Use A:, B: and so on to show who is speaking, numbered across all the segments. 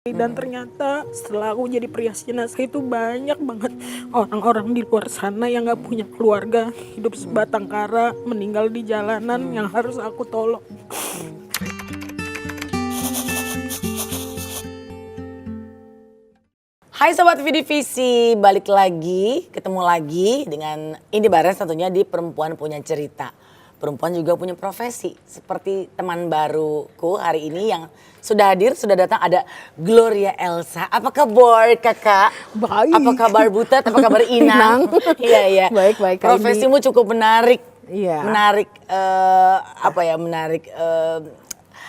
A: Dan ternyata setelah aku jadi perias jenazah itu banyak banget orang-orang di luar sana yang gak punya keluarga, hidup sebatang kara, meninggal di jalanan yang harus aku tolong.
B: Hai Sobat Vidi Visi, balik lagi, ketemu lagi dengan Indi Barens tentunya di Perempuan Punya Cerita. Perempuan juga punya profesi, seperti teman baruku hari ini yang sudah hadir, sudah datang, ada Gloria Elsa. Apa kabar kakak?
A: Baik.
B: Apa kabar Butet? Apa kabar Inang? Iya, iya.
A: Baik, Kak
B: Profesimu cukup menarik.
A: Iya.
B: Menarik, menarik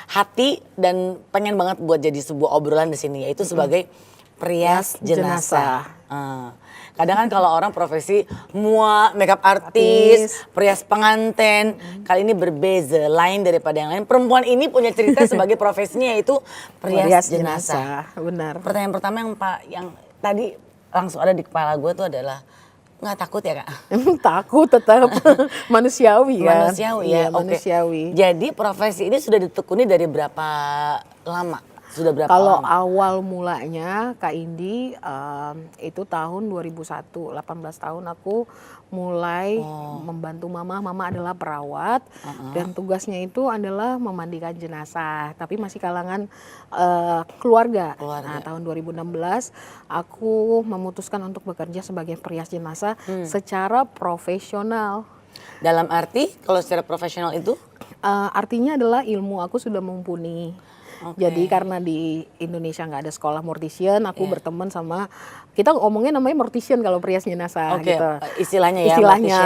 B: hati dan pengen banget buat jadi sebuah obrolan di sini, yaitu sebagai perias jenazah. Kadang kan kalau orang profesi makeup artis, perias pengantin, kali ini berbeza, lain daripada yang lain. Perempuan ini punya cerita sebagai profesinya yaitu perias jenazah.
A: Benar.
B: Pertanyaan pertama yang tadi langsung ada di kepala gue tuh adalah, nggak takut ya kak?
A: Takut tetap manusiawi kan?
B: Manusiawi ya,
A: Iya,
B: oke.
A: manusiawi.
B: Jadi profesi ini sudah ditekuni dari berapa lama? Sudah berapa
A: Kalau
B: lama?
A: awal mulanya Kak Indi itu tahun 2001, 18 tahun aku mulai membantu mama. Mama adalah perawat dan tugasnya itu adalah memandikan jenazah. Tapi masih kalangan keluarga. Nah, tahun 2016 aku memutuskan untuk bekerja sebagai perias jenazah secara profesional.
B: Dalam arti kalau secara profesional itu?
A: Artinya adalah ilmu aku sudah mumpuni. Jadi karena di Indonesia nggak ada sekolah mortician, aku berteman sama, kita ngomongnya namanya mortician kalau perias jenazah gitu.
B: Istilahnya ya,
A: Istilahnya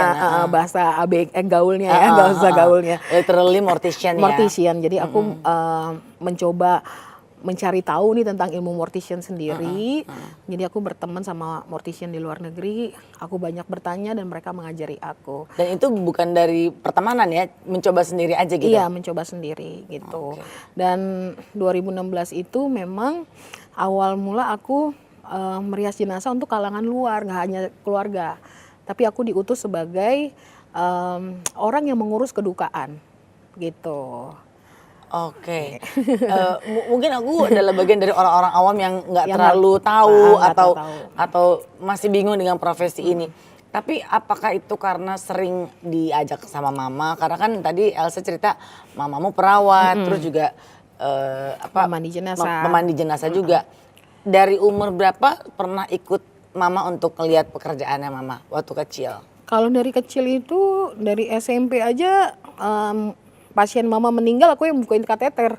A: bahasa gaulnya ya, nggak usah gaulnya.
B: Literally mortician ya.
A: Mortician, jadi aku mencoba mencari tahu nih tentang ilmu mortician sendiri. Jadi aku berteman sama mortician di luar negeri, aku banyak bertanya dan mereka mengajari aku.
B: Dan itu bukan dari pertemanan ya, mencoba sendiri aja gitu?
A: Iya, mencoba sendiri gitu. Dan 2016 itu memang awal mula aku merias jenazah untuk kalangan luar, nggak hanya keluarga. Tapi aku diutus sebagai orang yang mengurus kedukaan gitu.
B: Oke. Mungkin aku adalah bagian dari orang-orang awam yang nggak terlalu tahu atau masih bingung dengan profesi ini. Tapi apakah itu karena sering diajak sama mama? Karena kan tadi Elsa cerita mamamu perawat, terus juga memandi jenazah juga. Dari umur berapa pernah ikut mama untuk ngelihat pekerjaannya mama waktu kecil?
A: Kalau dari kecil itu dari SMP aja pasien mama meninggal aku yang bukain kateter.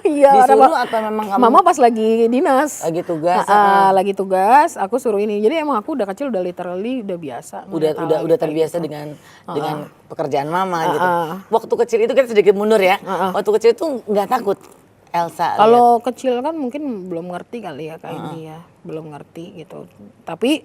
A: Iya.
B: Disuruh atau memang kamu?
A: Mama pas lagi dinas.
B: Lagi tugas.
A: Lagi tugas, aku suruh ini. Jadi emang aku udah kecil udah literally udah biasa.
B: Udah terbiasa gitu. dengan pekerjaan mama gitu. Waktu kecil itu kan sedikit mundur ya. Waktu kecil itu nggak takut Elsa?
A: Kalau kecil kan mungkin belum ngerti kali ya kayak ini ya, belum ngerti gitu. Tapi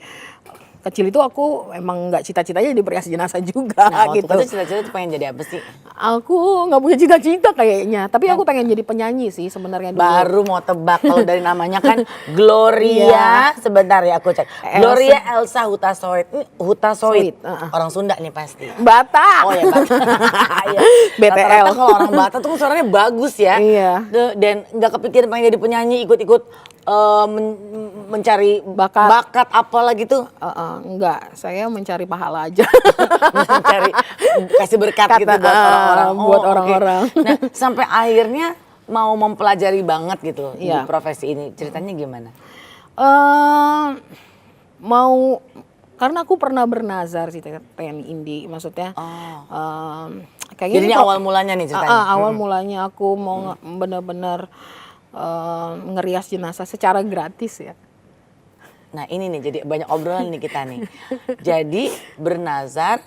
A: kecil itu aku emang nggak cita-citanya jadi perias jenazah juga gitu.
B: Waktu kecil cita-cita tuh pengen jadi apa sih?
A: Aku nggak punya cita-cita kayaknya, tapi aku pengen jadi penyanyi sih sebenarnya dulu.
B: Baru mau tebak kalau dari namanya kan Gloria. Sebentar ya aku cek. Gloria Elsa Hutasoit. Ini Hutasoit. Orang Sunda nih pasti.
A: Batak.
B: Oh ya Batak.
A: BTL.
B: Rata-rata kalau orang Batak tuh suaranya bagus ya.
A: Iya.
B: Dan nggak kepikiran pengen jadi penyanyi, ikut-ikut mencari bakat apalah gitu.
A: Enggak, saya mencari pahala aja.
B: Mencari kasih berkat gitu buat orang-orang.
A: Buat orang-orang.
B: Okay. Nah, sampai akhirnya mau mempelajari banget gitu di profesi ini. Ceritanya gimana?
A: Karena aku pernah bernazar sih pengen Indi, maksudnya.
B: Kayak jadi ini awal mulanya nih ceritanya.
A: Awal mulanya aku mau benar-benar ngerias jenazah secara gratis ya.
B: Nah ini nih jadi banyak obrolan nih kita nih. Jadi bernazar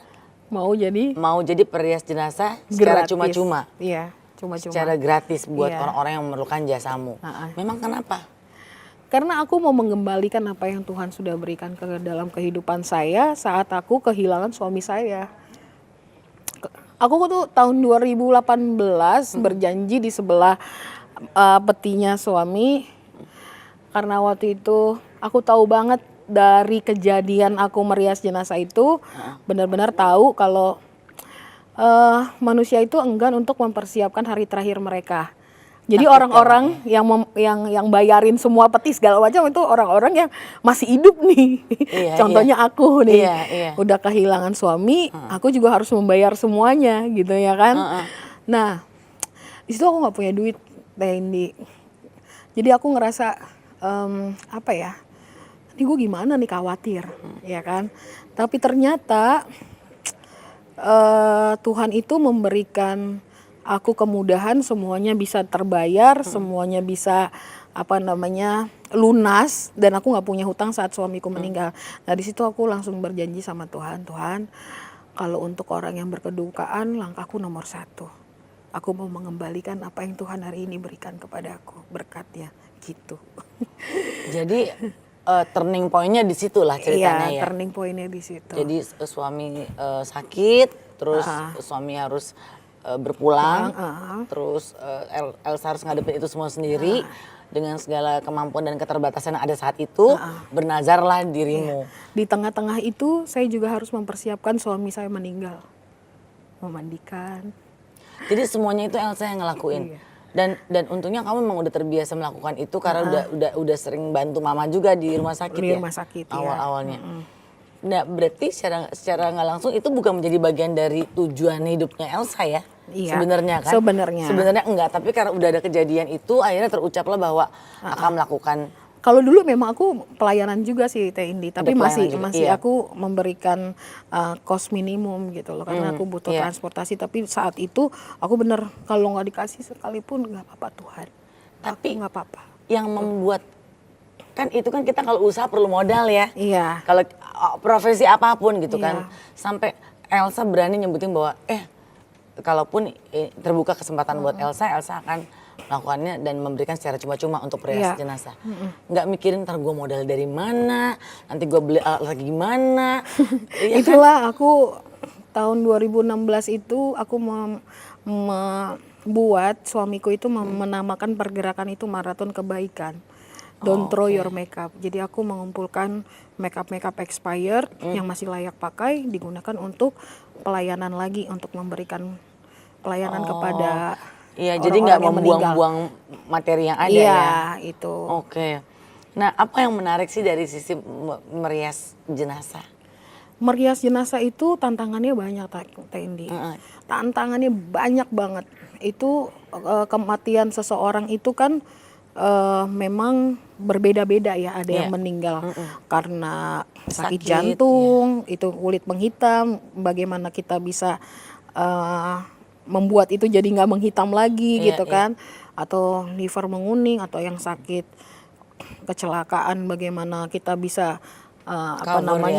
B: mau jadi perias jenazah secara cuma-cuma.
A: Iya, cuma-cuma.
B: Secara gratis buat orang-orang yang memerlukan jasamu. Memang kenapa?
A: Karena aku mau mengembalikan apa yang Tuhan sudah berikan ke dalam kehidupan saya saat aku kehilangan suami saya. Aku tuh tahun 2018 berjanji di sebelah petinya suami, karena waktu itu aku tahu banget dari kejadian aku merias jenazah itu, benar-benar tahu kalau manusia itu enggan untuk mempersiapkan hari terakhir mereka. Jadi orang-orang yang bayarin semua peti segala macam itu orang-orang yang masih hidup nih.
B: Iya,
A: Contohnya aku nih,
B: Iya.
A: udah kehilangan suami, aku juga harus membayar semuanya gitu ya kan. Nah, di situ aku nggak punya duit, Teh Indi. Jadi aku ngerasa apa ya? Ini gue gimana nih, khawatir, ya kan. Tapi ternyata Tuhan itu memberikan aku kemudahan, semuanya bisa terbayar, semuanya bisa lunas, dan aku nggak punya hutang saat suamiku meninggal. Nah di situ aku langsung berjanji sama Tuhan, Tuhan, kalau untuk orang yang berkedukaan, langkahku nomor 1. Aku mau mengembalikan apa yang Tuhan hari ini berikan kepada aku, berkatnya, gitu.
B: Jadi turning point-nya di situ lah ceritanya
A: Iya,
B: ya.
A: turning point-nya di situ.
B: Jadi suami sakit, terus suami harus berpulang, terus Elsa harus ngadepin itu semua sendiri dengan segala kemampuan dan keterbatasan yang ada saat itu, bernazarlah dirimu.
A: Di tengah-tengah itu saya juga harus mempersiapkan suami saya meninggal, memandikan.
B: Jadi semuanya itu Elsa yang ngelakuin. Dan untungnya kamu memang udah terbiasa melakukan itu karena udah sering bantu mama juga di rumah sakit
A: Di
B: ya.
A: rumah sakit,
B: awal-awalnya. Nah, berarti secara nggak langsung itu bukan menjadi bagian dari tujuan hidupnya Elsa ya?
A: Iya,
B: Sebenarnya kan? Sebenarnya enggak, tapi karena udah ada kejadian itu akhirnya terucaplah bahwa akan melakukan.
A: Kalau dulu memang aku pelayanan juga sih Teh Indi, tapi masih
B: iya.
A: aku memberikan cost minimum gitu loh, karena aku butuh transportasi. Tapi saat itu aku bener, kalau nggak dikasih sekalipun nggak apa-apa Tuhan.
B: Tapi
A: nggak apa-apa.
B: Yang membuat kan itu kan kita kalau usaha perlu modal ya.
A: Iya.
B: Kalau profesi apapun gitu kan, sampai Elsa berani nyebutin bahwa kalaupun terbuka kesempatan buat Elsa akan melakukannya dan memberikan secara cuma-cuma untuk perias jenazah. Nggak mikirin ntar gue modal dari mana, nanti gue beli alat lagi gimana.
A: Itulah aku tahun 2016 itu aku membuat suamiku itu menamakan pergerakan itu Maraton Kebaikan. Don't throw your makeup. Jadi aku mengumpulkan makeup expired yang masih layak pakai, digunakan untuk pelayanan lagi, untuk memberikan pelayanan kepada
B: jadi nggak membuang-buang materi yang ada ya.
A: Iya, itu.
B: Oke. Nah, apa yang menarik sih dari sisi merias jenazah?
A: Merias jenazah itu tantangannya banyak, Teh Indi. Tantangannya banyak banget. Itu kematian seseorang itu kan memang berbeda-beda ya. Ada yang meninggal karena sakit jantung, itu kulit menghitam. Bagaimana kita bisa membuat itu jadi nggak menghitam lagi gitu kan. Atau liver menguning, atau yang sakit kecelakaan, bagaimana kita bisa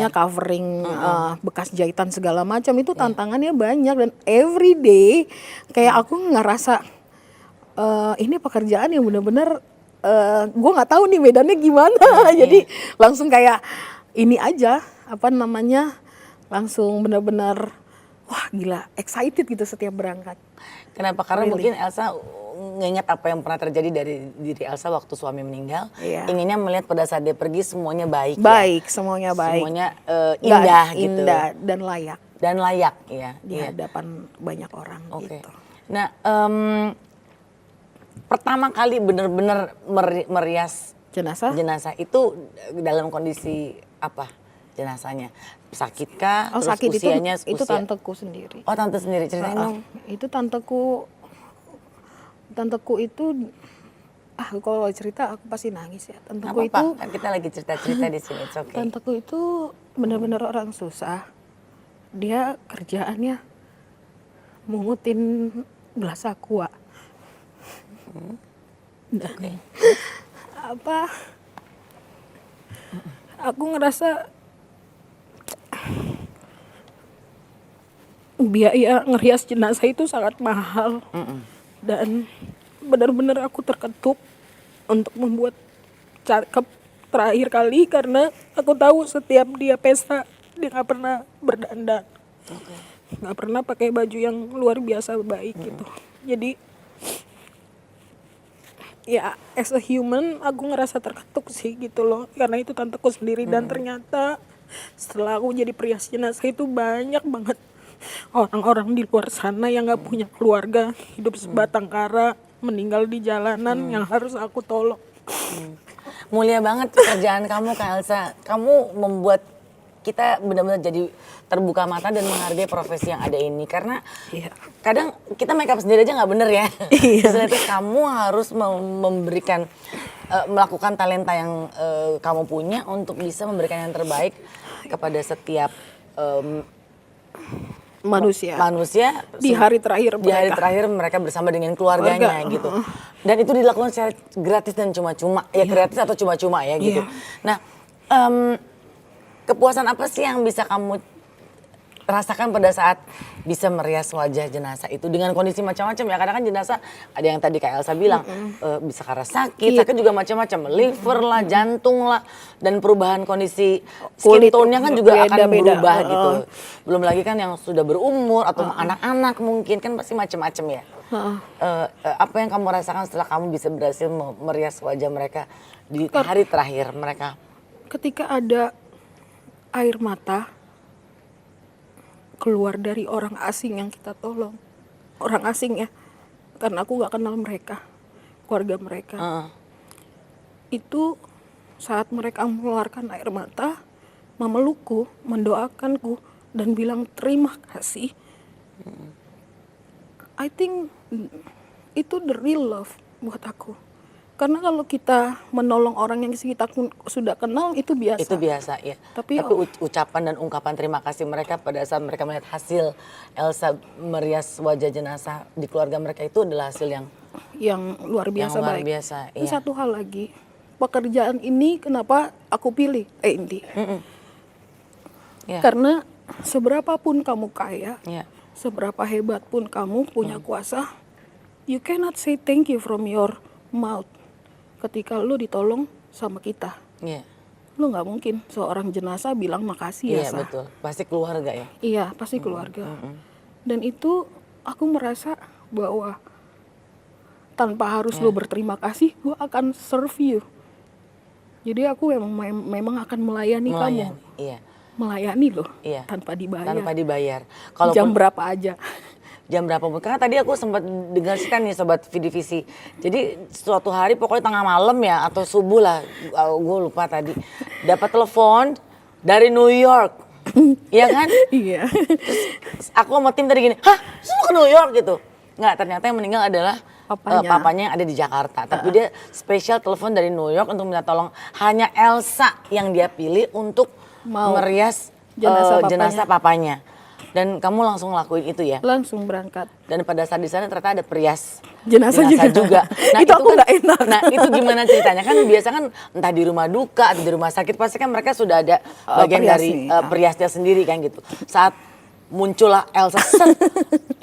A: covering bekas jahitan segala macam. Itu tantangannya banyak, dan every day kayak aku ngerasa ini pekerjaan yang benar-benar gue nggak tahu nih medannya gimana. Jadi langsung kayak ini aja langsung benar-benar wah gila, excited gitu setiap berangkat.
B: Kenapa? Karena mungkin Elsa nginget apa yang pernah terjadi dari diri Elsa waktu suami meninggal. Inginnya melihat pada saat dia pergi semuanya baik.
A: Semuanya baik.
B: Semuanya indah gitu.
A: Indah dan layak.
B: Dan layak ya.
A: Di hadapan banyak orang gitu.
B: Nah, pertama kali benar-benar merias jenazah itu dalam kondisi apa jenazahnya? Sakitkah? Terus
A: sakit
B: usianya?
A: Itu tanteku sendiri.
B: Oh, tante sendiri, ceritain dong.
A: Itu tanteku itu kalau cerita aku pasti nangis ya. Tanteku itu
B: kan kita lagi cerita-cerita di sini, it's okay.
A: Tanteku itu benar-benar orang susah. Dia kerjaannya mungutin gelas aqua. Aku ngerasa biaya ngerias jenazah itu sangat mahal. Dan benar-benar aku terketuk untuk membuat cakep terakhir kali, karena aku tahu setiap dia pesta dia nggak pernah berdandan, nggak pernah pakai baju yang luar biasa baik gitu. Jadi ya as a human aku ngerasa terketuk sih gitu loh, karena itu tanteku sendiri. Dan ternyata setelah aku jadi perias jenazah itu banyak banget orang-orang di luar sana yang nggak punya keluarga, hidup sebatang kara, meninggal di jalanan yang harus aku tolong.
B: Mulia banget pekerjaan kamu Kak Elsa. Kamu membuat kita benar-benar jadi terbuka mata dan menghargai profesi yang ada ini. Karena kadang kita make up sendiri aja nggak bener ya. Selain itu kamu harus memberikan, melakukan talenta yang kamu punya untuk bisa memberikan yang terbaik kepada setiap manusia
A: di hari terakhir mereka.
B: Di hari terakhir mereka bersama dengan keluarganya gitu. Dan itu dilakukan secara gratis dan cuma-cuma. Ya gratis atau cuma-cuma ya gitu. Nah, kepuasan apa sih yang bisa kamu rasakan pada saat bisa merias wajah jenazah itu dengan kondisi macam-macam ya? Karena kan jenazah ada yang tadi Kak Elsa bilang bisa karena sakit juga macam-macam, liver lah, jantung lah, dan perubahan kondisi skin tone-nya kan juga akan berubah gitu. Belum lagi kan yang sudah berumur atau anak-anak mungkin kan pasti macam-macam ya. Apa yang kamu rasakan setelah kamu bisa berhasil merias wajah mereka di hari terakhir mereka?
A: Ketika ada air mata keluar dari orang asing yang kita tolong, orang asing ya, karena aku gak kenal mereka, keluarga mereka. Itu saat mereka mengeluarkan air mata, memelukku, mendoakanku, dan bilang terima kasih. I think itu the real love buat aku. Karena kalau kita menolong orang yang kita sudah kenal itu biasa.
B: Itu biasa ya. Tapi ucapan dan ungkapan terima kasih mereka pada saat mereka melihat hasil Elsa merias wajah jenazah di keluarga mereka itu adalah hasil yang
A: luar biasa
B: yang luar
A: baik.
B: Biasa,
A: Dan satu hal lagi, pekerjaan ini kenapa aku pilih Indi? Karena seberapapun kamu kaya, seberapa hebat pun kamu punya kuasa, you cannot say thank you from your mouth. Ketika lu ditolong sama kita, lu nggak mungkin seorang jenazah bilang makasih ya.
B: Iya betul, pasti keluarga ya.
A: Iya pasti keluarga. Dan itu aku merasa bahwa tanpa harus lu berterima kasih, gue akan serve you. Jadi aku memang akan melayani kamu. Melayani loh, tanpa dibayar.
B: Tanpa dibayar.
A: Jam berapa aja.
B: Jam berapa pun. Karena tadi aku sempat dengarkan nih Sobat Vidivisi. Jadi suatu hari pokoknya tengah malam ya atau subuh lah. Gue lupa tadi. Dapat telepon dari New York. Iya kan?
A: Iya.
B: Terus aku sama tim tadi gini, hah? Semua ke New York gitu? Nggak, ternyata yang meninggal adalah papanya yang ada di Jakarta. Tapi dia spesial telepon dari New York untuk minta tolong. Hanya Elsa yang dia pilih untuk merias jenazah papanya. Dan kamu langsung ngelakuin itu ya?
A: Langsung berangkat.
B: Dan pada saat di sana ternyata ada perias
A: jenazah juga.
B: Nah,
A: itu aku nggak enak.
B: Nah itu gimana ceritanya? Kan biasa kan entah di rumah duka atau di rumah sakit pasti kan mereka sudah ada bagian dari periasnya sendiri kan gitu. Saat muncullah Elsa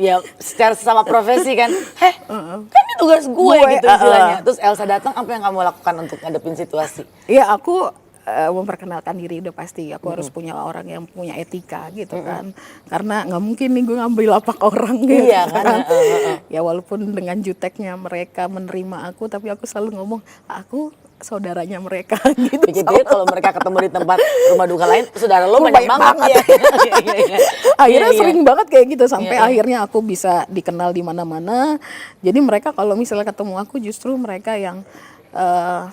B: ya secara sesama profesi kan, kan ini tugas gue gitu istilahnya. Terus Elsa datang, apa yang kamu lakukan untuk ngadepin situasi?
A: Iya aku memperkenalkan diri udah pasti aku harus punya orang yang punya etika gitu kan, karena nggak mungkin nih gue ngambil lapak orang gitu kan. Ya walaupun dengan juteknya mereka menerima aku, tapi aku selalu ngomong aku saudaranya mereka gitu.
B: Jadi kalau mereka ketemu di tempat rumah duka lain, saudara lo banyak banget ya.
A: Akhirnya sering banget kayak gitu sampai akhirnya aku bisa dikenal di mana-mana. Jadi mereka kalau misalnya ketemu aku justru mereka yang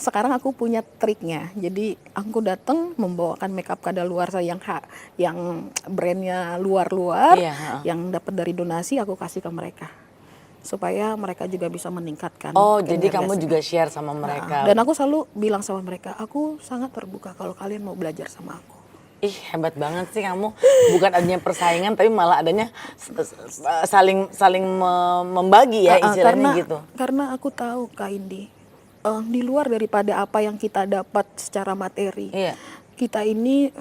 A: sekarang aku punya triknya. Jadi aku datang membawakan makeup kadaluarsa yang brandnya luar-luar, yang dapat dari donasi aku kasih ke mereka. Supaya mereka juga bisa meningkatkan.
B: Oh, jadi kamu juga share sama mereka.
A: Dan aku selalu bilang sama mereka, aku sangat terbuka kalau kalian mau belajar sama aku.
B: Ih, hebat banget sih kamu. Bukan adanya persaingan tapi malah adanya saling membagi ya istilahnya gitu.
A: Karena aku tahu Kak Indi, di luar daripada apa yang kita dapat secara materi, kita ini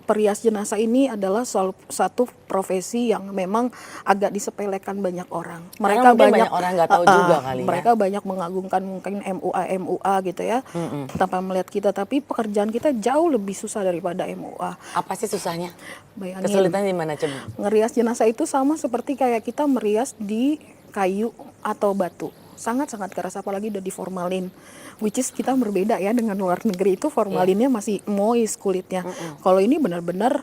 A: perias jenazah ini adalah satu profesi yang memang agak disepelekan banyak orang. Mereka banyak
B: orang nggak tahu juga kali ya.
A: Mereka banyak mengagungkan mungkin MUA gitu ya, tanpa melihat kita. Tapi pekerjaan kita jauh lebih susah daripada MUA.
B: Apa sih susahnya?
A: Bayangin.
B: Kesulitannya di mana coba?
A: Ngerias jenazah itu sama seperti kayak kita merias di kayu atau batu. Sangat-sangat keras, apalagi udah diformalin, which is kita berbeda ya dengan luar negeri. Itu formalinnya masih moist kulitnya. Kalau ini benar-benar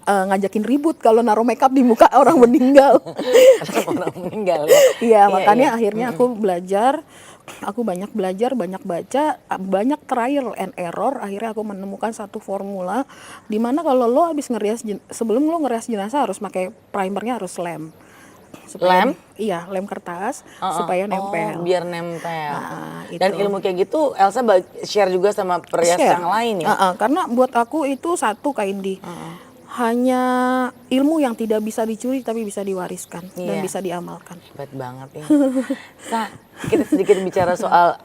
A: ngajakin ribut kalau naruh makeup di muka orang meninggal.
B: Orang meninggal ya.
A: Iya, makanya
B: iya.
A: akhirnya aku belajar, aku banyak belajar, banyak baca, banyak trial and error. Akhirnya aku menemukan satu formula di mana kalau lo habis sebelum lo ngerias jenazah harus pakai primernya, harus lem.
B: Lem?
A: Iya, lem kertas supaya nempel.
B: Oh, biar nempel. Dan
A: itu.
B: ilmu kayak gitu Elsa share juga sama perias
A: Share.
B: yang lain ya?
A: Karena buat aku itu satu, Kak Indi, hanya ilmu yang tidak bisa dicuri tapi bisa diwariskan dan
B: Iya.
A: bisa diamalkan.
B: Hebat banget ya. Sa, kita sedikit bicara soal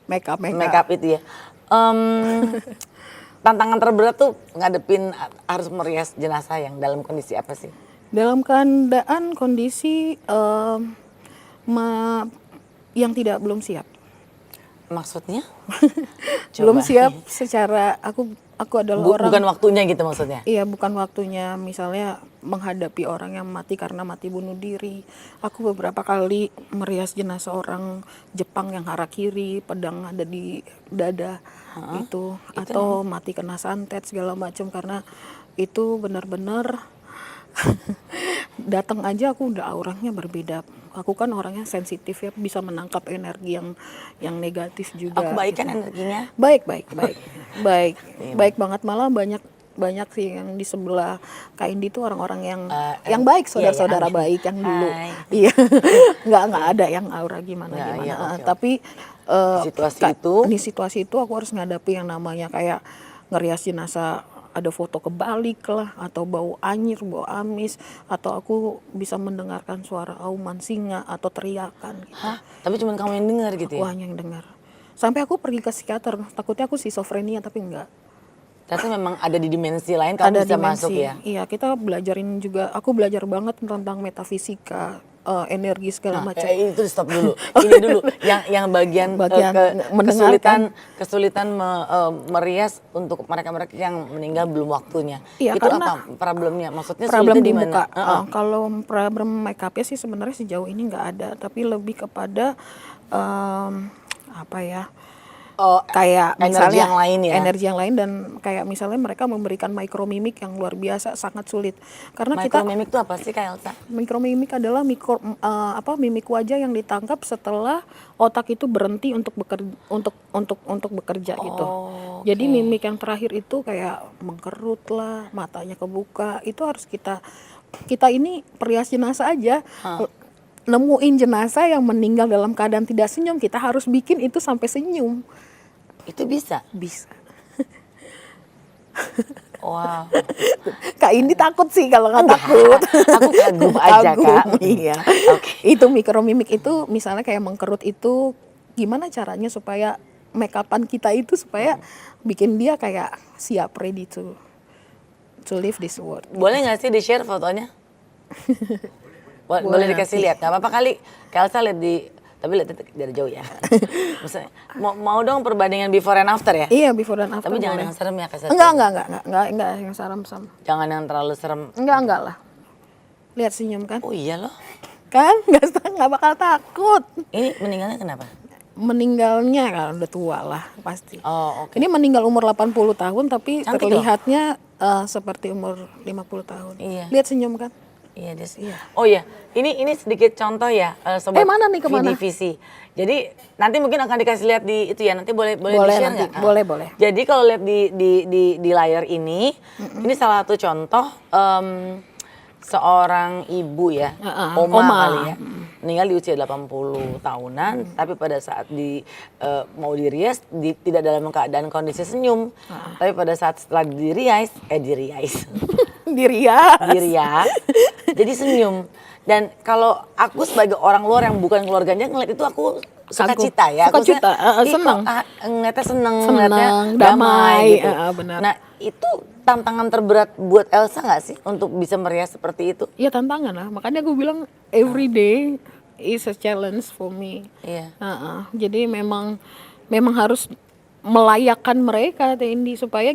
B: makeup itu ya. Tantangan terberat tuh ngadepin harus merias jenazah yang dalam kondisi apa sih?
A: Dalam keadaan kondisi yang belum siap.
B: Maksudnya?
A: Belum
B: Coba.
A: siap secara aku adalah orang.
B: Bukan waktunya gitu maksudnya?
A: Iya, bukan waktunya. Misalnya menghadapi orang yang mati karena mati bunuh diri. Aku beberapa kali merias jenazah orang Jepang yang harakiri, pedang ada di dada itu, atau mati kena santet segala macam, karena itu benar-benar datang aja aku udah auranya berbeda. Aku kan orangnya sensitif ya, bisa menangkap energi yang negatif juga.
B: Aku baik kan
A: gitu.
B: energinya?
A: Baik baik banget, malah banyak sih yang di sebelah Kak Indi tuh orang-orang yang baik, saudara-saudara baik yang dulu. Iya, nggak ada yang aura gimana.
B: Iya, okay.
A: Tapi
B: di
A: situasi itu aku harus ngadapi yang namanya kayak ngerias jenazah, ada foto kebalik lah, atau bau anyir, bau amis, atau aku bisa mendengarkan suara auman singa atau teriakan gitu.
B: Hah? Tapi cuma kamu yang dengar gitu ya?
A: Aku hanya yang dengar. Sampai aku pergi ke psikiater, takutnya aku schizophrenia, tapi enggak.
B: Ternyata memang ada di dimensi lain kamu bisa masuk ya?
A: Iya, kita belajarin juga, aku belajar banget tentang metafisika, energi segala macam.
B: Itu stop dulu. Ini dulu yang bagian kesulitan merias untuk mereka-mereka yang meninggal belum waktunya.
A: Iya,
B: itu apa problemnya? Maksudnya
A: problem
B: sulitnya
A: di
B: di mana?
A: muka. Kalau problem make-up-nya sih sebenarnya sejauh ini nggak ada, tapi lebih kepada kayak
B: energi
A: misalnya
B: yang lain ya?
A: Energi yang lain, dan kayak misalnya mereka memberikan mikromimik yang luar biasa, sangat sulit. Karena
B: mikromimik itu apa sih, Kak Elsa?
A: Mikromimik adalah mimik wajah yang ditangkap setelah otak itu berhenti untuk bekerja gitu. Jadi mimik yang terakhir itu kayak mengkerut lah, matanya kebuka, itu harus kita ini perias jenazah aja. Nemuin jenazah yang meninggal dalam keadaan tidak senyum, kita harus bikin itu sampai senyum.
B: Itu bisa?
A: Bisa.
B: Wow.
A: Kak Indi takut sih kalau nggak takut.
B: Aku kagum aja, Kak.
A: Iya. Itu mikromimik itu misalnya kayak mengkerut itu, gimana caranya supaya make-upan kita itu supaya bikin dia kayak siap, ready to live this world.
B: Boleh nggak sih di-share fotonya? Boleh dikasih lihat, nggak apa-apa kali. Kak Elsa lihat tapi lihat dari jauh ya. Maksudnya, mau dong perbandingan before and after ya?
A: Iya, before and after.
B: Tapi jangan
A: boleh.
B: yang serem ya, Kak.
A: Enggak yang serem.
B: Jangan yang terlalu serem.
A: Enggak lah. Lihat senyum kan?
B: Oh iya loh.
A: Kan nggak bakal takut.
B: Ini meninggalnya kenapa?
A: Meninggalnya kan udah tua lah pasti.
B: Oh, oke.
A: Ini meninggal umur 80 tahun tapi
B: Cantik
A: terlihatnya seperti umur 50 tahun.
B: Iya.
A: Lihat senyum kan?
B: Iya, Oh iya, ini sedikit contoh ya, sobat
A: mana nih, kemana?
B: VDVC. Jadi nanti mungkin akan dikasih lihat di itu ya, nanti boleh di-share nggak?
A: Boleh.
B: Jadi kalau lihat di layar ini salah satu contoh seorang ibu ya, Oma kali ya, meninggal di usia 80 tahunan, tapi pada saat mau dirias tidak dalam keadaan kondisi senyum, tapi pada saat setelah dirias, dirias, jadi senyum. Dan kalau aku sebagai orang luar yang bukan keluarganya ngeliat itu aku sukacita ya.
A: Sukacita, senang.
B: Ngeliatnya senang,
A: damai
B: gitu.
A: Benar.
B: Nah itu tantangan terberat buat Elsa nggak sih untuk bisa merias seperti itu?
A: Iya, tantangan lah. Makanya aku bilang every day is a challenge for me.
B: Iya.
A: Jadi memang harus melayakkan mereka, Tendi, supaya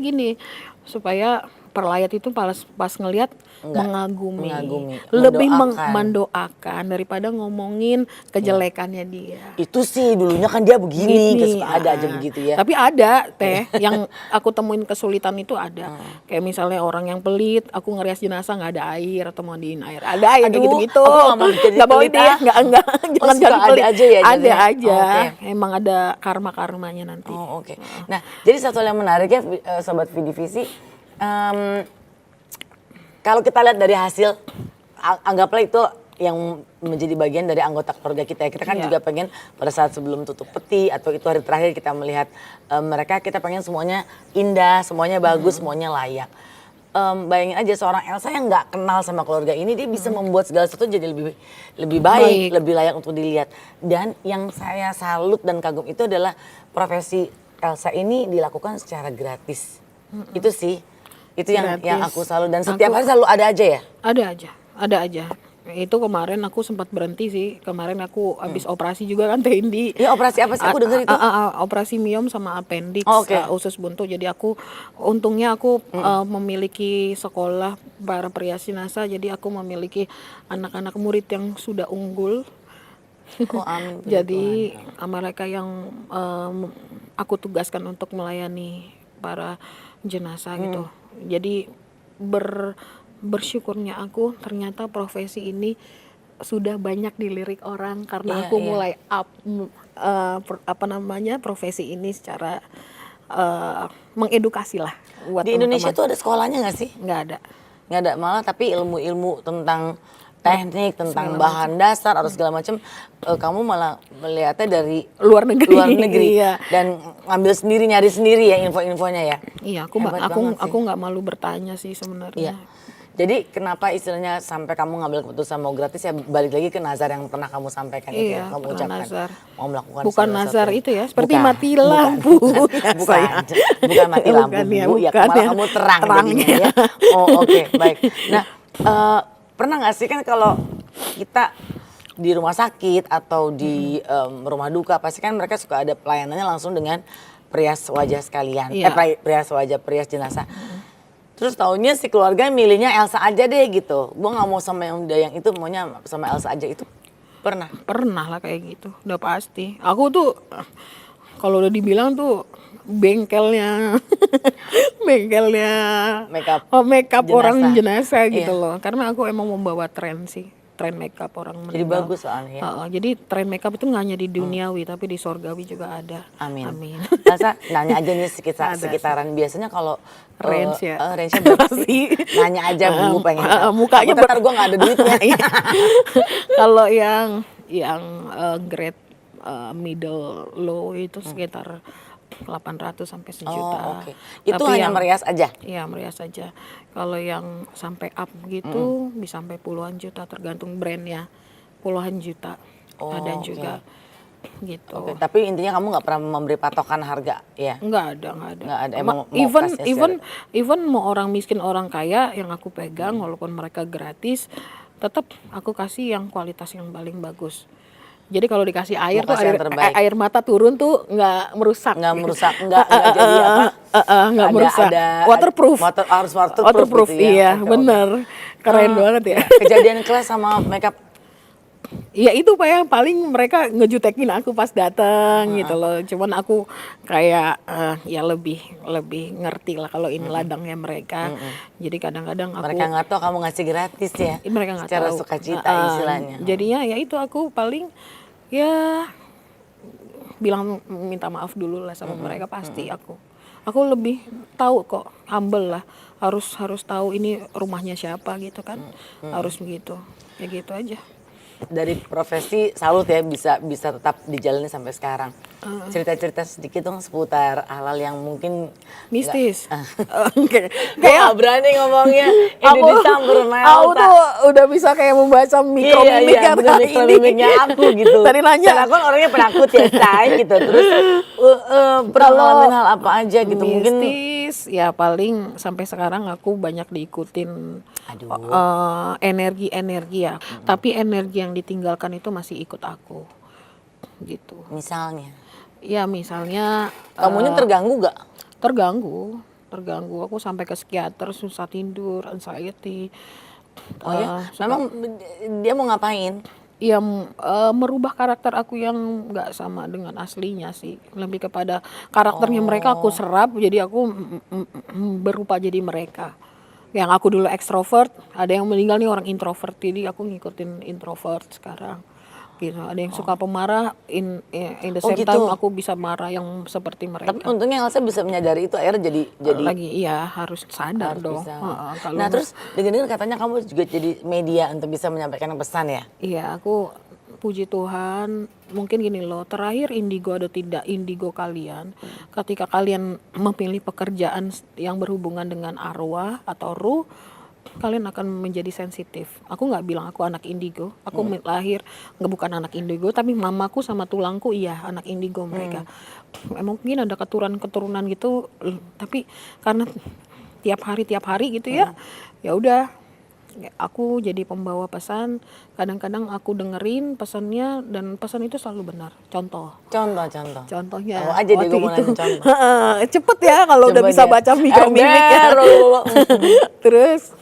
A: perlayat itu pas ngelihat
B: Enggak,
A: mengagumi,
B: mengagumi,
A: lebih
B: mendoakan.
A: mendoakan daripada ngomongin kejelekannya dia.
B: Itu sih dulunya kan dia begini,
A: Gini,
B: suka ada aja begitu ya.
A: Tapi ada teh yang aku temuin kesulitan itu ada. Kayak misalnya orang yang pelit, aku ngerias jenazah nggak ada air atau mandiin air. Ada ya kayak
B: Aduh,
A: gitu-gitu.
B: aku nggak mau jadi
A: Nggak bawa
B: pelit,
A: ini ya, enggak. Jangan
B: suka
A: jadi
B: ada
A: pelit.
B: aja ya
A: Ada
B: jadinya?
A: aja.
B: Oke.
A: Emang ada karma-karmanya nanti.
B: Oh oke. Nah jadi satu hal yang menarik ya Sobat Vidivisi, kalau kita lihat dari hasil, anggaplah itu yang menjadi bagian dari anggota keluarga kita ya. Kita kan
A: Iya.
B: juga pengen pada saat sebelum tutup peti atau itu hari terakhir kita melihat mereka, kita pengen semuanya indah, semuanya bagus, semuanya layak. Bayangin aja seorang Elsa yang nggak kenal sama keluarga ini, dia bisa membuat segala sesuatu jadi lebih baik, lebih layak untuk dilihat. Dan yang saya salut dan kagum itu adalah profesi Elsa ini dilakukan secara gratis. Itu sih, itu yang
A: Gratis.
B: aku salut, dan setiap hari selalu ada aja ya.
A: Ada aja. Itu kemarin aku sempat berhenti sih. Kemarin aku habis operasi juga kan Teh Indi.
B: Ya operasi apa sih? Aku dengar itu.
A: Operasi miom sama appendix,
B: Oh, oke.
A: usus buntu. Jadi untungnya aku memiliki sekolah para perias jenazah. Jadi aku memiliki anak-anak murid yang sudah unggul.
B: Oh amin. puji
A: Jadi
B: Tuhan.
A: mereka yang aku tugaskan untuk melayani para jenazah gitu. Jadi bersyukurnya aku ternyata profesi ini sudah banyak dilirik orang karena
B: Iya,
A: aku
B: iya.
A: mulai profesi ini secara mengedukasi lah buat
B: Di Indonesia
A: teman-teman.
B: tuh ada sekolahnya nggak sih?
A: Nggak ada.
B: Nggak ada, malah tapi ilmu-ilmu tentang teknik, tentang
A: Segala
B: bahan dasar atau segala macam, kamu malah melihatnya dari
A: Luar negeri.
B: luar negeri
A: Iya.
B: dan ngambil sendiri, nyari sendiri ya info-infonya ya.
A: Iya,
B: Hebat banget sih.
A: aku nggak malu bertanya sih
B: Iya.
A: sebenarnya.
B: Jadi kenapa istilahnya sampai kamu ngambil keputusan mau gratis ya, balik lagi ke nazar yang pernah kamu sampaikan itu
A: Iya,
B: ya, kamu
A: bukan
B: ucapkan
A: nazar.
B: mau melakukan
A: Bukan
B: segala
A: nazar
B: sesuatu.
A: itu ya, seperti
B: Bukan,
A: mati lampu.
B: bukan, bukan mati lampu
A: Bukan ya,
B: Bu, ya
A: bukan
B: malah
A: ya.
B: kamu terang
A: Terangnya.
B: jadinya ya. Oh oke, baik. Nah pernah nggak sih kan kalau kita di rumah sakit atau di rumah duka, pasti kan mereka suka ada pelayanannya langsung dengan perias wajah sekalian,
A: Iya.
B: perias jenazah. Terus taunya si keluarga milihnya Elsa aja deh gitu. Gue nggak mau sama yang udah yang itu, maunya sama Elsa aja. Itu pernah.
A: Pernah lah kayak gitu, udah pasti. Aku tuh kalau udah dibilang tuh bengkelnya bengkelnya
B: Makeup
A: orang
B: jenazah.
A: jenazah gitu
B: Iya.
A: loh. Karena aku emang membawa tren sih, tren makeup orang
B: Jadi
A: meninggal.
B: bagus soalnya ya.
A: Jadi tren makeup itu nggak hanya di duniawi tapi di sorgawi juga ada.
B: Amin.
A: Amin.
B: Elsa nanya aja nih
A: Ada
B: sekitaran. Biasanya kalau
A: Range ya.
B: range-nya berapa sih? Nanya aja Bu, pengen tahu.
A: Mukanya
B: Takutnya ntar gue nggak ada duitnya.
A: Kalau yang grade middle low itu sekitar 800 sampai 1 juta.
B: Oh oke. Itu
A: Tapi
B: hanya merias aja?
A: Iya, merias saja. Kalau yang sampai up gitu bisa sampai puluhan juta tergantung brandnya. Puluhan juta.
B: Oh,
A: ada
B: oke.
A: juga gitu.
B: Oke, tapi intinya kamu nggak pernah memberi patokan harga ya?
A: Enggak ada.
B: Nggak ada, emang mau
A: even
B: kasnya
A: even mau orang miskin orang kaya yang aku pegang walaupun mereka gratis, tetap aku kasih yang kualitas yang paling bagus. Jadi kalau dikasih air
B: Mau
A: tuh
B: kasih yang terbaik.
A: air mata turun tuh nggak merusak.
B: Nggak merusak, nggak jadi apa?
A: Nggak merusak. Waterproof.
B: Harus waterproof,
A: Waterproof,
B: gitu ya.
A: iya,
B: Oke, oke.
A: bener. Keren banget ya.
B: Kejadian kelas sama makeup.
A: Ya itu Pak yang paling mereka ngejutekin aku pas datang gitu loh. Cuman aku kayak ya lebih ngerti lah kalau ini ladangnya mereka. Jadi kadang-kadang aku
B: Mereka nggak tahu kamu ngasih gratis ya.
A: mereka nggak
B: Secara
A: tahu.
B: sukacita istilahnya.
A: Jadinya ya itu aku paling ya bilang minta maaf dulu lah sama mereka pasti aku. Aku lebih tahu kok, humble lah. Harus tahu ini rumahnya siapa gitu kan. Harus begitu. Ya gitu aja.
B: Dari profesi salut ya bisa tetap dijalani sampai sekarang. Cerita-cerita sedikit dong seputar hal-hal yang mungkin
A: Mistis.
B: kayak
A: Kayak
B: berani ngomongnya. Ini
A: aku
B: dicampur
A: aku tuh udah bisa kayak membaca mikromimik
B: iya, bener,
A: kata
B: mikromimiknya aku gitu.
A: Tadi nanya.
B: Dan aku kan orangnya penakut ya, Chay gitu. Terus pernah ngalamin hal apa aja gitu. Mungkin
A: mistis ya paling sampai sekarang aku banyak diikutin energi-energi ya. Tapi energi yang ditinggalkan itu masih ikut aku gitu.
B: misalnya
A: Ya misalnya
B: kamunya terganggu gak?
A: terganggu. terganggu. Aku sampai ke psikiater, susah tidur, anxiety.
B: Oh ya,
A: Suka
B: memang dia mau ngapain?
A: ya merubah karakter aku yang nggak sama dengan aslinya sih. Lebih kepada karakternya mereka aku
B: Oh,
A: serap, jadi aku berupa jadi mereka. Yang aku dulu ekstrovert, ada yang meninggal nih orang introvert, jadi aku ngikutin introvert sekarang. Gitu. Ada yang suka pemarah, in the
B: oh
A: same time
B: gitu.
A: aku bisa marah yang seperti
B: Tapi
A: mereka.
B: untungnya Elsa bisa menyadari itu, akhirnya jadi
A: Lagi iya harus sadar
B: harus
A: dong.
B: bisa.
A: Kalau
B: Nah
A: nggak,
B: terus dengar katanya kamu juga jadi media untuk bisa menyampaikan pesan ya?
A: iya aku puji Tuhan. Mungkin gini loh, terakhir indigo atau tidak indigo kalian, ketika kalian memilih pekerjaan yang berhubungan dengan arwah atau ruh, kalian akan menjadi sensitif. Aku nggak bilang aku anak indigo, aku lahir nggak bukan anak indigo, tapi mamaku sama tulangku iya anak indigo mereka. Mungkin ada keturunan gitu, tapi karena tiap hari gitu ya, ya udah aku jadi pembawa pesan. Kadang-kadang aku dengerin pesannya dan pesan itu selalu benar.
B: Contoh. Tahu
A: Contohnya
B: aja deh gue
A: waktu
B: mau
A: itu
B: nanya contoh.
A: cepet ya kalau udah
B: Coba
A: bisa
B: deh.
A: baca mikromimik ya.
B: Ember.
A: Terus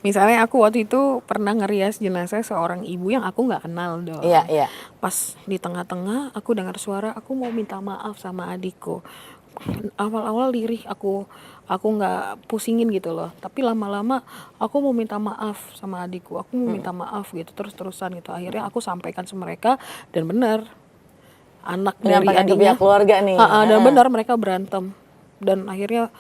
A: misalnya aku waktu itu pernah ngerias jenazah seorang ibu yang aku nggak kenal dong.
B: Iya, iya.
A: Pas di tengah-tengah aku dengar suara, aku mau minta maaf sama adikku. Awal-awal lirih aku nggak pusingin gitu loh, tapi lama-lama aku mau minta maaf sama adikku, aku mau minta maaf gitu terus-terusan gitu. Akhirnya aku sampaikan sama mereka dan benar anak dari
B: Menyampaikan ke pihak
A: adiknya,
B: keluarga nih.
A: dan
B: Heeh.
A: benar mereka berantem dan akhirnya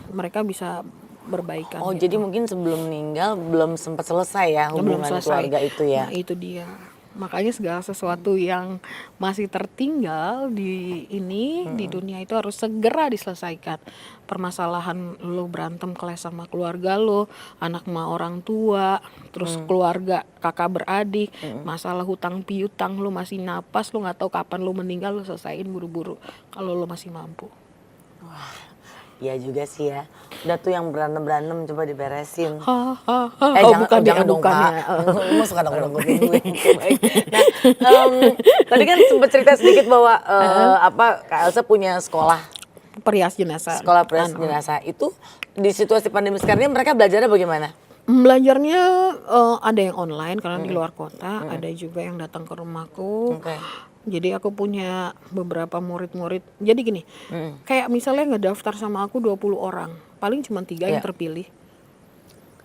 A: mereka bisa berbaikan
B: Oh jadi
A: gitu.
B: mungkin sebelum meninggal belum sempat selesai ya
A: Belum
B: hubungan
A: selesai.
B: keluarga itu ya?
A: Nah itu dia. Makanya segala sesuatu yang masih tertinggal di ini, di dunia itu harus segera diselesaikan. Permasalahan lo berantem keles sama keluarga lo, anak sama orang tua, terus keluarga kakak beradik, masalah hutang piutang lo masih napas, lo nggak tahu kapan lo meninggal, lo selesaiin buru-buru kalau lo masih mampu.
B: Iya juga sih ya. Udah tuh yang berantem-berantem coba diberesin.
A: Hahaha.
B: Jangan,
A: Bukan
B: jangan dong
A: bukan
B: Kak.
A: ya.
B: Lu suka nangkut-nangkutin gue. Oke, baik. Nah, tadi kan sempat cerita sedikit bahwa Kak Elsa punya sekolah
A: Perias jenazah.
B: perias jenazah. Itu di situasi pandemi sekarang ini mereka belajarnya bagaimana?
A: Belajarnya ada yang online karena di luar kota, ada juga yang datang ke rumahku.
B: Oke.
A: Jadi aku punya beberapa murid-murid. Jadi gini, kayak misalnya ngedaftar sama aku 20 orang, paling cuma 3 yang
B: Iya.
A: terpilih.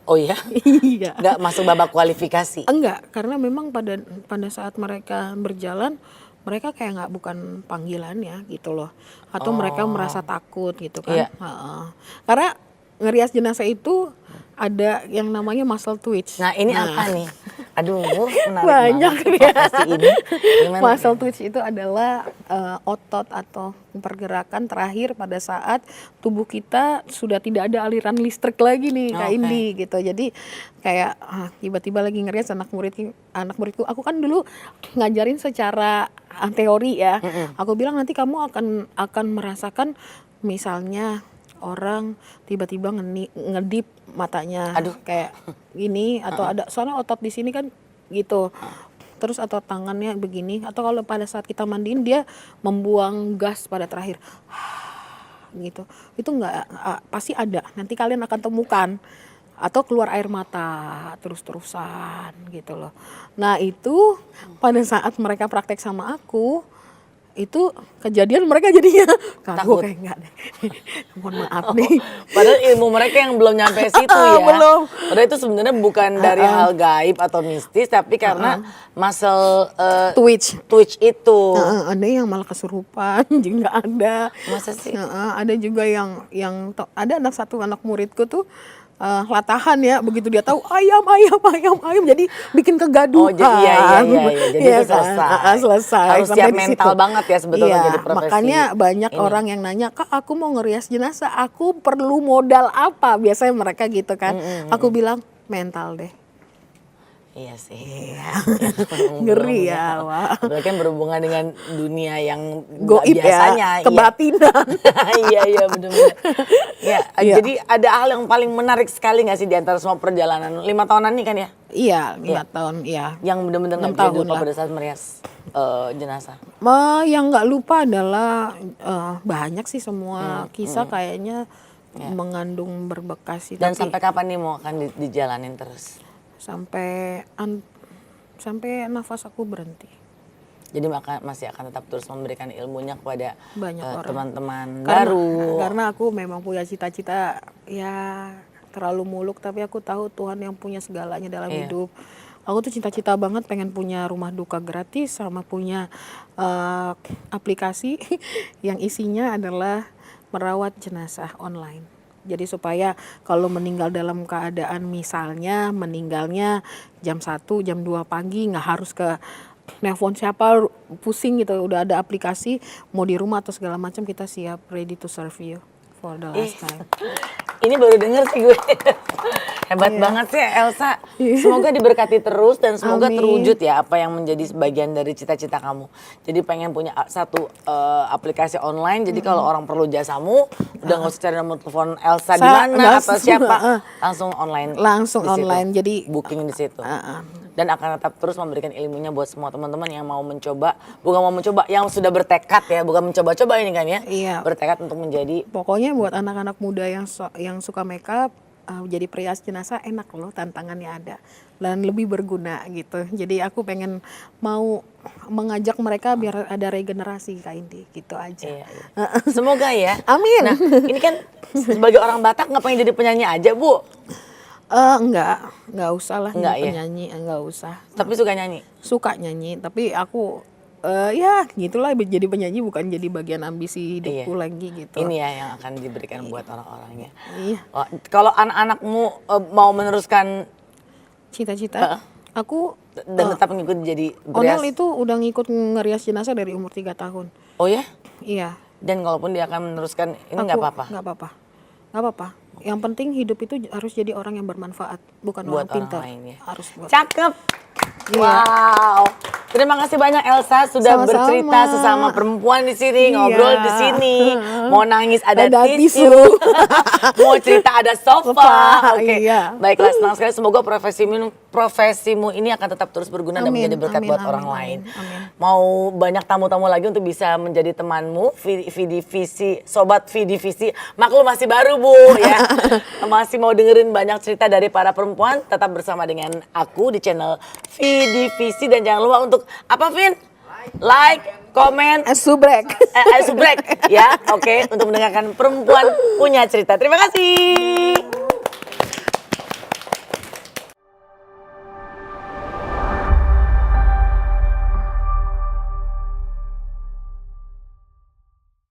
B: Oh iya?
A: Iya.
B: Nggak masuk babak kualifikasi?
A: Enggak, karena memang pada saat mereka berjalan, mereka kayak nggak bukan panggilannya gitu loh. Atau mereka merasa takut gitu
B: Iya.
A: kan. Heeh. Karena ngerias jenazah itu ada yang namanya muscle twitch.
B: Nah ini apa nih? Aduh menarik
A: Banyak
B: banget
A: ya.
B: profesi ini. Gimana?
A: Muscle twitch itu adalah otot atau pergerakan terakhir pada saat tubuh kita sudah tidak ada aliran listrik lagi nih Kak
B: Oke.
A: Indi gitu. Jadi kayak tiba-tiba lagi ngerias anak muridku. Aku kan dulu ngajarin secara teori ya. Aku bilang nanti kamu akan merasakan misalnya orang tiba-tiba ngedip matanya.
B: Aduh.
A: Kayak gini atau ada soalnya otot di sini kan gitu. Terus atau tangannya begini atau kalau pada saat kita mandiin dia membuang gas pada terakhir gitu. Itu enggak pasti ada. Nanti kalian akan temukan atau keluar air mata terus-terusan gitu loh. Nah, itu pada saat mereka praktek sama aku itu kejadian mereka jadinya
B: Takut.
A: kayak enggak deh. Mohon maaf nih.
B: Padahal ilmu mereka yang belum nyampe situ ya.
A: Belum.
B: Padahal itu sebenarnya bukan dari hal gaib atau mistis, tapi karena muscle
A: Twitch.
B: itu.
A: Ada yang malah kesurupan, jadi nggak ada.
B: Masa sih?
A: Ada juga yang ada anak muridku tuh latahan ya, begitu dia tahu ayam, jadi bikin kegaduhan.
B: Oh iya. Jadi
A: Iya
B: itu
A: kan?
B: selesai.
A: Selesai.
B: Harus
A: Sampai
B: siap
A: di
B: mental
A: situ.
B: banget ya sebetulnya
A: Iya,
B: jadi profesi
A: makanya banyak
B: ini.
A: orang yang nanya, Kak aku mau ngerias jenazah, aku perlu modal apa? Biasanya mereka gitu kan. Aku bilang mental deh.
B: Iya sih.
A: Ngeri ya, Wak.
B: Apalagi kan berhubungan dengan dunia yang nggak
A: Goib
B: biasanya.
A: ya, kebatinan.
B: Iya benar-benar. Ya,
A: Iya.
B: jadi ada hal yang paling menarik sekali nggak sih di antara semua perjalanan 5 tahunan nih kan ya?
A: Iya, 5 tahun, iya.
B: Yang benar-benar
A: 6
B: nggak bisa
A: tahun
B: dilupa
A: lah.
B: pada saat merias jenazah.
A: Yang nggak lupa adalah banyak sih semua kisah kayaknya mengandung berbekas sih.
B: Dan
A: Tapi
B: sampai kapan nih mau akan dijalanin terus?
A: sampai sampai nafas aku berhenti.
B: Jadi masih akan tetap terus memberikan ilmunya kepada
A: Banyak orang.
B: teman-teman
A: Karena,
B: baru.
A: karena aku memang punya cita-cita ya terlalu muluk, tapi aku tahu Tuhan yang punya segalanya dalam hidup. Aku tuh cita-cita banget pengen punya rumah duka gratis sama punya aplikasi yang isinya adalah merawat jenazah online. Jadi supaya kalau meninggal dalam keadaan misalnya meninggalnya jam 1, jam 2 pagi nggak harus ke nelpon siapa pusing gitu, udah ada aplikasi mau di rumah atau segala macam kita siap ready to serve you for the last time.
B: Ini baru denger sih gue. Hebat banget sih Elsa. Semoga diberkati terus dan semoga terwujud ya apa yang menjadi bagian dari cita-cita kamu. Jadi pengen punya satu aplikasi online. Jadi kalau orang perlu jasamu, udah nggak usah cari nomor telepon Elsa di mana atau siapa, langsung online.
A: Langsung online. Jadi
B: booking di situ. Dan akan tetap terus memberikan ilmunya buat semua teman-teman yang mau mencoba, bukan mau mencoba, yang sudah bertekad ya, bukan mencoba-coba ini kan ya.
A: Iya.
B: Bertekad untuk menjadi.
A: Pokoknya buat anak-anak muda yang suka makeup, jadi perias jenazah enak loh, tantangannya ada dan lebih berguna gitu. Jadi aku pengen mau mengajak mereka biar ada regenerasi Kak Indi gitu aja.
B: Iya. Semoga ya.
A: Amin.
B: Nah ini kan sebagai orang Batak nggak pengen jadi penyanyi aja Bu?
A: Enggak usah lah
B: Enggak,
A: jadi penyanyi, enggak usah.
B: Tapi suka nyanyi?
A: Suka nyanyi, tapi aku ya gitulah, jadi penyanyi bukan jadi bagian ambisi hidupku lagi gitu.
B: Ini ya yang akan diberikan buat orang-orangnya.
A: Iya.
B: Kalau anak-anakmu mau meneruskan
A: Cita-cita, aku
B: dan tetap ngikut jadi berias.
A: Onel itu udah ngikut ngerias jenazah dari umur 3 tahun.
B: Oh ya?
A: Iya.
B: Dan kalaupun dia akan meneruskan ini nggak apa-apa?
A: Nggak apa-apa. Nggak apa-apa. Yang penting hidup itu harus jadi orang yang bermanfaat, bukan
B: Buat
A: orang pintar.
B: orang lain ya.
A: Harus buat.
B: Cakep.
A: Iya.
B: Wow. Terima kasih banyak Elsa sudah
A: Sama-sama.
B: bercerita sesama perempuan di sini,
A: Iya.
B: ngobrol di sini. Mau nangis ada
A: Ada
B: tisu.
A: tisu.
B: Mau cerita ada sofa. Oke.
A: Iya.
B: Baiklah, senang sekali semoga profesimu ini akan tetap terus berguna dan menjadi berkat buat orang lain.
A: Amin.
B: Mau banyak tamu-tamu lagi untuk bisa menjadi temanmu, Vidivisi, sobat Vidivisi. Maklum masih baru Bu ya. Masih mau dengerin banyak cerita dari para perempuan, tetap bersama dengan aku di channel Vidivisi dan jangan lupa untuk apa Vin? Like, komen,
A: Subrek.
B: subrek ya, oke, untuk mendengarkan perempuan punya cerita. Terima kasih.